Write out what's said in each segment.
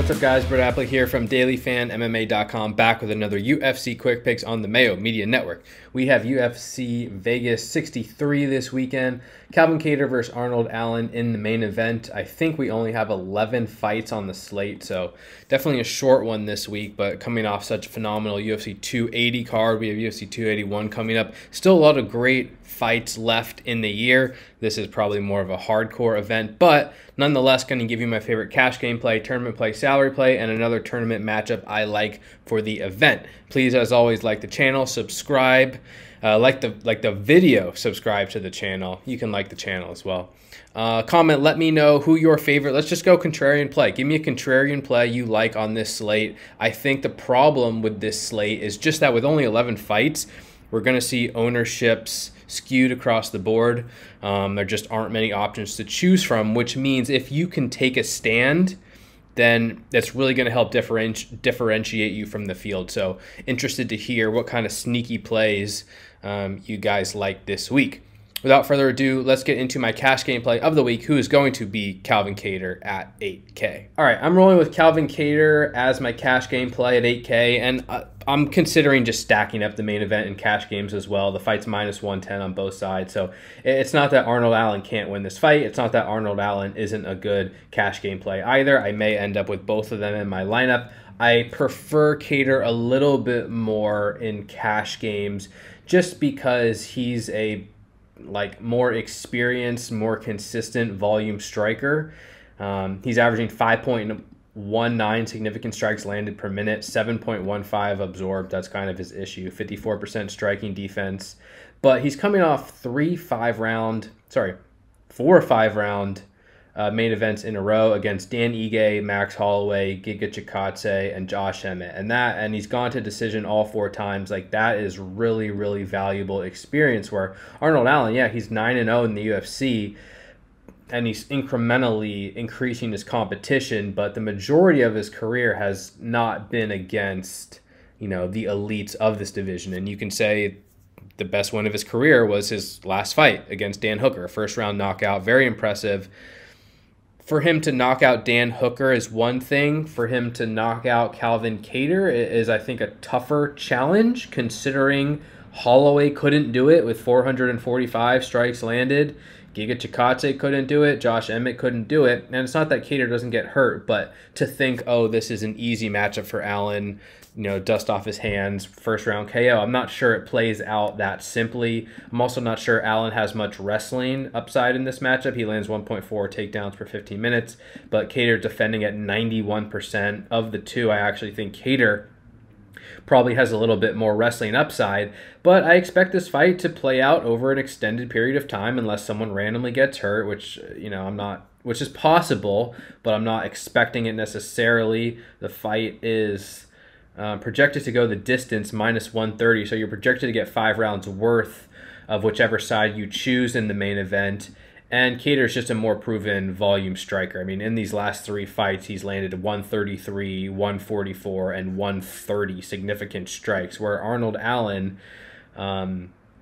What's up, guys? Brett Appley here from dailyfanmma.com, back with another UFC Quick Picks on the Mayo Media Network. We have UFC Vegas 63 this weekend. Calvin Kattar versus Arnold Allen in the main event. I think we only have 11 fights on the slate, so definitely a short one this week, but coming off such a phenomenal UFC 280 card, we have UFC 281 coming up. Still a lot of great fights left in the year. This is probably more of a hardcore event, but nonetheless going to give you my favorite cash game play, tournament play, salary play, and another tournament matchup I like for the event. Please, as always, like the channel, subscribe, like the video, subscribe to the channel. You can like the channel as well. Comment, let me know who your favorite, let's just go contrarian play. Give me a contrarian play you like on this slate. I think the problem with this slate is just that with only 11 fights, we're going to see ownerships skewed across the board. There just aren't many options to choose from, which means if you can take a stand, then that's really going to help differentiate you from the field. So interested to hear what kind of sneaky plays you guys like this week. Without further ado, let's get into my cash game play of the week, who is going to be Calvin Kattar at 8K. All right, I'm rolling with Calvin Kattar as my cash game play at 8K, and I'm considering just stacking up the main event in cash games as well. The fight's -110 on both sides, so it's not that Arnold Allen can't win this fight. It's not that Arnold Allen isn't a good cash game play either. I may end up with both of them in my lineup. I prefer Kattar a little bit more in cash games just because he's a more experienced, more consistent volume striker. He's averaging 5.19 significant strikes landed per minute, 7.15 absorbed. That's kind of his issue. 54% striking defense, but he's coming off 4 or 5 round main events in a row against Dan Ige, Max Holloway, Giga Chikadze, and Josh Emmett, and he's gone to decision all 4 times. Like, that is really, really valuable experience. Where Arnold Allen, yeah, he's 9-0 in the UFC, and he's incrementally increasing his competition, but the majority of his career has not been against, the elites of this division. And you can say the best win of his career was his last fight against Dan Hooker, first round knockout, very impressive. For him to knock out Dan Hooker is one thing. For him to knock out Calvin Kattar is, I think, a tougher challenge, considering Holloway couldn't do it with 445 strikes landed. Giga Chikadze couldn't do it. Josh Emmett couldn't do it. And it's not that Kattar doesn't get hurt, but to think, oh, this is an easy matchup for Allen, dust off his hands, first round KO. I'm not sure it plays out that simply. I'm also not sure Allen has much wrestling upside in this matchup. He lands 1.4 takedowns per 15 minutes, but Kattar defending at 91%. Of the two, I actually think Kattar probably has a little bit more wrestling upside, but I expect this fight to play out over an extended period of time unless someone randomly gets hurt, which, which is possible, but I'm not expecting it necessarily. The fight is projected to go the distance, -130, so you're projected to get 5 rounds worth of whichever side you choose in the main event. And Kattar is just a more proven volume striker. I mean, in these last 3 fights, he's landed 133, 144, and 130 significant strikes, where Arnold Allen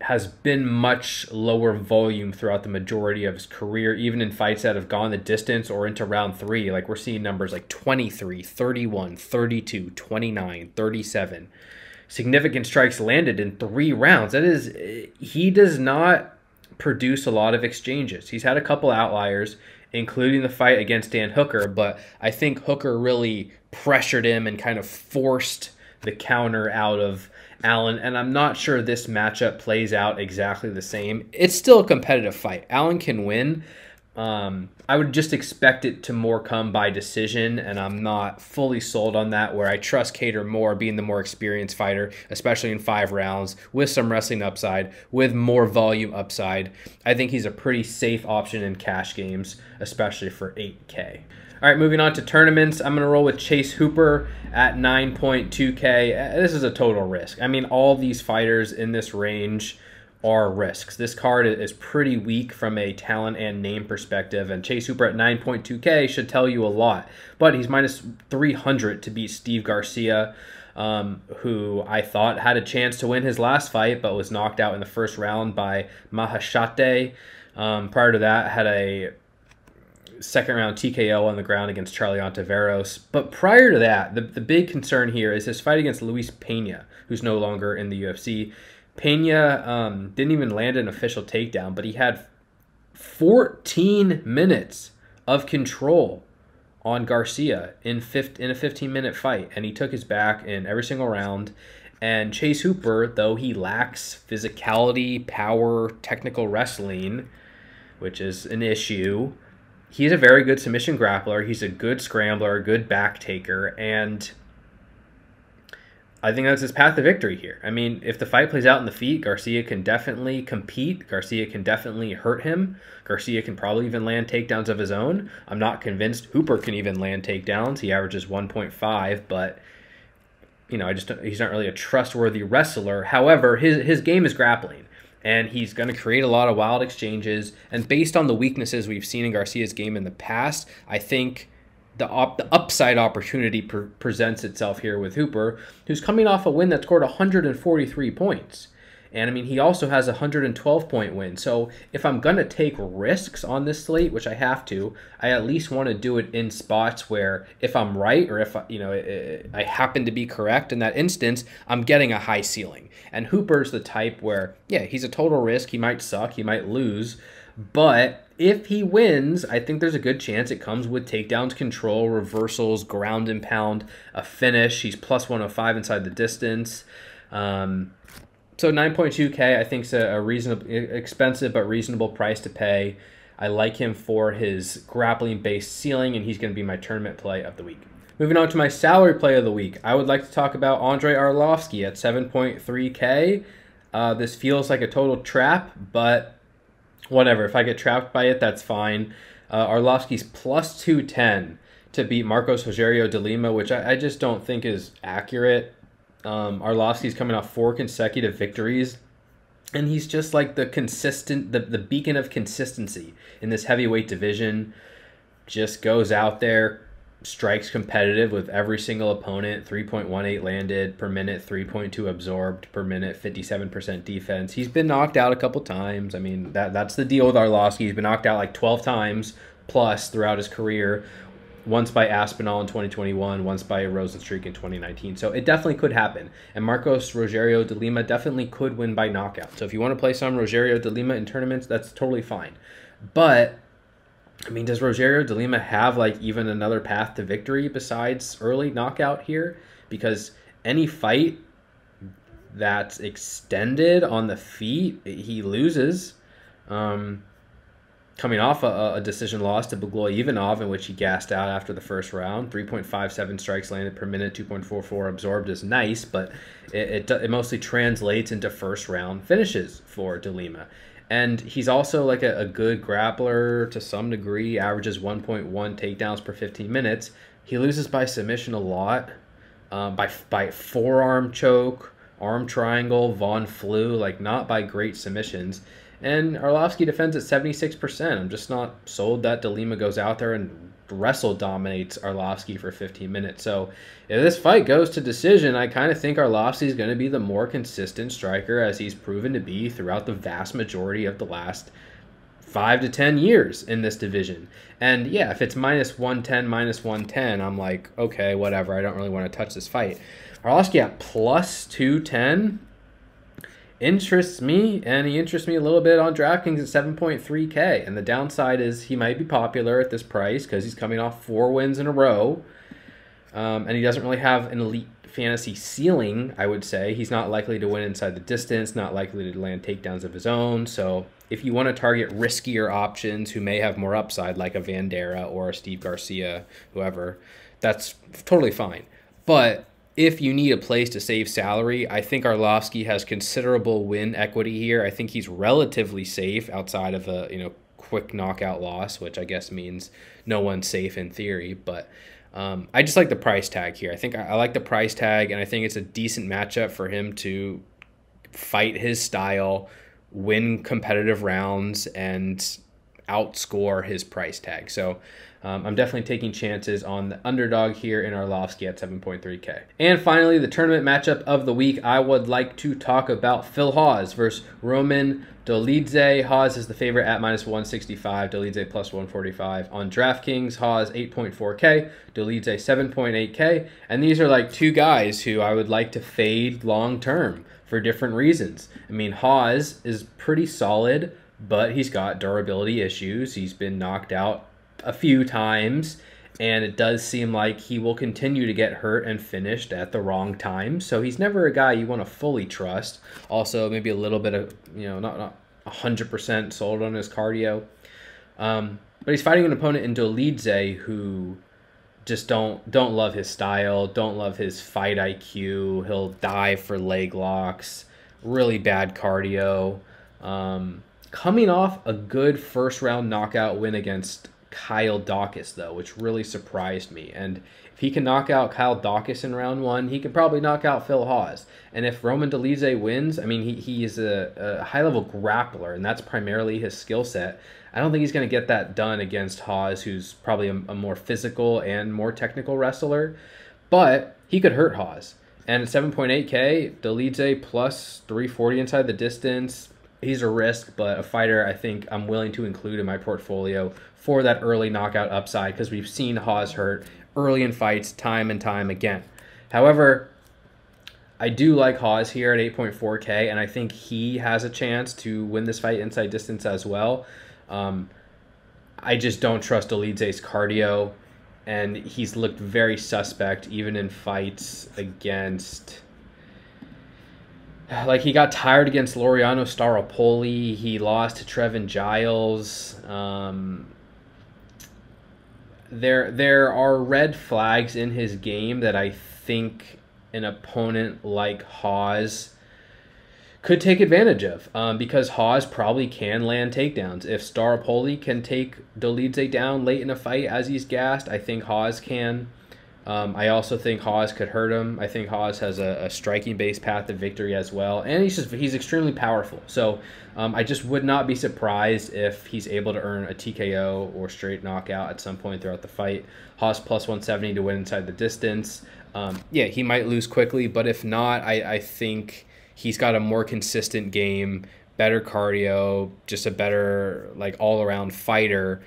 has been much lower volume throughout the majority of his career, even in fights that have gone the distance or into round 3. Like, we're seeing numbers like 23, 31, 32, 29, 37. Significant strikes landed in 3 rounds. That is, he does not produce a lot of exchanges. He's had a couple outliers, including the fight against Dan Hooker, but I think Hooker really pressured him and kind of forced the counter out of Allen, and I'm not sure this matchup plays out exactly the same. It's still a competitive fight. Allen can win. I would just expect it to more come by decision, and I'm not fully sold on that, where I trust Kattar more, being the more experienced fighter, especially in 5 rounds, with some wrestling upside, with more volume upside. I think he's a pretty safe option in cash games, especially for 8K. All right, moving on to tournaments. I'm going to roll with Chase Hooper at 9.2K. This is a total risk. I mean, all these fighters in this range are risks. This card is pretty weak from a talent and name perspective, and Chase Hooper at 9.2K should tell you a lot. But he's -300 to beat Steve Garcia, who I thought had a chance to win his last fight, but was knocked out in the first round by Mahashate. Prior to that, had a second round TKO on the ground against Charlie Ontiveros. But prior to that, the big concern here is his fight against Luis Pena, who's no longer in the UFC. Pena didn't even land an official takedown, but he had 14 minutes of control on Garcia in a 15-minute fight, and he took his back in every single round. And Chase Hooper, though he lacks physicality, power, technical wrestling, which is an issue, he's a very good submission grappler. He's a good scrambler, a good back taker, and I think that's his path to victory here. I mean, if the fight plays out in the feet, Garcia can definitely compete. Garcia can definitely hurt him. Garcia can probably even land takedowns of his own. I'm not convinced Hooper can even land takedowns. He averages 1.5, but he's not really a trustworthy wrestler. However, his game is grappling, and he's going to create a lot of wild exchanges. And based on the weaknesses we've seen in Garcia's game in the past, I think the upside opportunity presents itself here with Hooper, who's coming off a win that scored 143 points. And I mean, he also has a 112-point win. So if I'm going to take risks on this slate, which I have to, I at least want to do it in spots where if I'm right, or if I happen to be correct in that instance, I'm getting a high ceiling. And Hooper's the type where, yeah, he's a total risk. He might suck. He might lose. But if he wins, I think there's a good chance it comes with takedowns, control, reversals, ground and pound, a finish. He's plus 105 inside the distance. So 9.2K, I think, is a reasonable, expensive but reasonable price to pay. I like him for his grappling-based ceiling, and he's going to be my tournament play of the week. Moving on to my salary play of the week, I would like to talk about Andrei Arlovski at 7.3K. This feels like a total trap, but whatever. If I get trapped by it, that's fine. Arlovski's plus 210 to beat Marcos Rogerio de Lima, which I just don't think is accurate. Arlovski's coming off 4 consecutive victories, and he's just like the beacon of consistency in this heavyweight division. Just goes out there, strikes competitive with every single opponent, 3.18 landed per minute, 3.2 absorbed per minute, 57% defense. He's been knocked out a couple times. I mean, that's the deal with Arlovski. He's been knocked out like 12 times plus throughout his career. Once by Aspinall in 2021, once by Rosenstreich in 2019. So it definitely could happen. And Marcos Rogerio de Lima definitely could win by knockout. So if you want to play some Rogerio de Lima in tournaments, that's totally fine. But, I mean, does Rogerio de Lima have like even another path to victory besides early knockout here? Because any fight that's extended on the feet, he loses. Coming off a decision loss to Bogloy Ivanov, in which he gassed out after the first round. 3.57 strikes landed per minute, 2.44 absorbed is nice, but it mostly translates into first round finishes for De Lima. And he's also like a good grappler to some degree, averages 1.1 takedowns per 15 minutes. He loses by submission a lot, by forearm choke, arm triangle, Von Flue, like not by great submissions. And Arlovski defends at 76%. I'm just not sold that De Lima goes out there and wrestle dominates Arlovski for 15 minutes. So if this fight goes to decision, I kind of think Arlovski is going to be the more consistent striker, as he's proven to be throughout the vast majority of the last 5 to 10 years in this division. And yeah, if it's minus 110, I'm like, okay, whatever. I don't really want to touch this fight. Arlovski at plus 210 interests me, and he interests me a little bit on DraftKings at 7.3K. And the downside is he might be popular at this price because he's coming off 4 wins in a row, and he doesn't really have an elite fantasy ceiling, I would say. He's not likely to win inside the distance, not likely to land takedowns of his own. So if you want to target riskier options who may have more upside, like a Vandera or a Steve Garcia, whoever, that's totally fine. But if you need a place to save salary, I think Arlovski has considerable win equity here. I think he's relatively safe outside of a quick knockout loss, which I guess means no one's safe in theory. But I just like the price tag here. I think I like the price tag, and I think it's a decent matchup for him to fight his style, win competitive rounds, and outscore his price tag. So I'm definitely taking chances on the underdog here in Arlovsky at 7.3K. And finally, the tournament matchup of the week, I would like to talk about Phil Hawes versus Roman Dolidze. Hawes is the favorite at -165, Dolidze plus 145. On DraftKings, Hawes 8.4K, Dolidze 7.8K. And these are like two guys who I would like to fade long term for different reasons. I mean, Hawes is pretty solid, but he's got durability issues. He's been knocked out a few times, and it does seem like he will continue to get hurt and finished at the wrong time. So he's never a guy you want to fully trust. Also, maybe a little bit of, not 100% sold on his cardio. But he's fighting an opponent in Dolidze who just don't love his style, don't love his fight IQ. He'll dive for leg locks, really bad cardio. Coming off a good first-round knockout win against Kyle Dawkins, though, which really surprised me. And if he can knock out Kyle Dawkins in round one, he can probably knock out Phil Hawes. And if Roman Dolidze wins, I mean, he is a high-level grappler, and that's primarily his skill set. I don't think he's going to get that done against Hawes, who's probably a more physical and more technical wrestler. But he could hurt Hawes. And at 7.8K, Dolidze plus 340 inside the distance. He's a risk, but a fighter I think I'm willing to include in my portfolio for that early knockout upside, because we've seen Hawes hurt early in fights time and time again. However, I do like Hawes here at 8.4K, and I think he has a chance to win this fight inside distance as well. I just don't trust Dolidze's cardio, and he's looked very suspect even in fights against... Like, he got tired against Laureano Staropoli. He lost to Trevin Giles. There are red flags in his game that I think an opponent like Hawes could take advantage of, because Hawes probably can land takedowns. If Staropoli can take Dolidze down late in a fight as he's gassed, I think Hawes can. I also think Hawes could hurt him. I think Hawes has a striking-based path to victory as well. And he's extremely powerful. So I just would not be surprised if he's able to earn a TKO or straight knockout at some point throughout the fight. Hawes plus 170 to win inside the distance. Yeah, he might lose quickly, but if not, I think he's got a more consistent game, better cardio, just a better all-around fighter.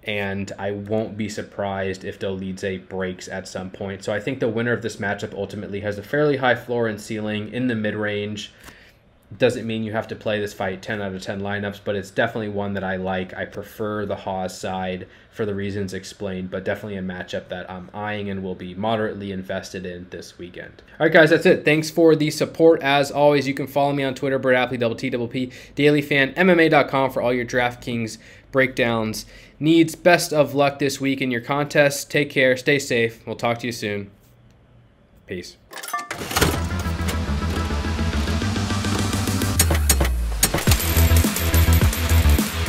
And I won't be surprised if Dolidze breaks at some point. So I think the winner of this matchup ultimately has a fairly high floor and ceiling in the mid-range. Doesn't mean you have to play this fight 10 out of 10 lineups, but it's definitely one that I like. I prefer the Hawes side for the reasons explained, but definitely a matchup that I'm eyeing and will be moderately invested in this weekend. All right, guys, that's it. Thanks for the support. As always, you can follow me on Twitter, Brett Appley, _TPP, DailyFan, MMA.com for all your DraftKings breakdowns needs. Best of luck this week in your contests. Take care. Stay safe. We'll talk to you soon. Peace.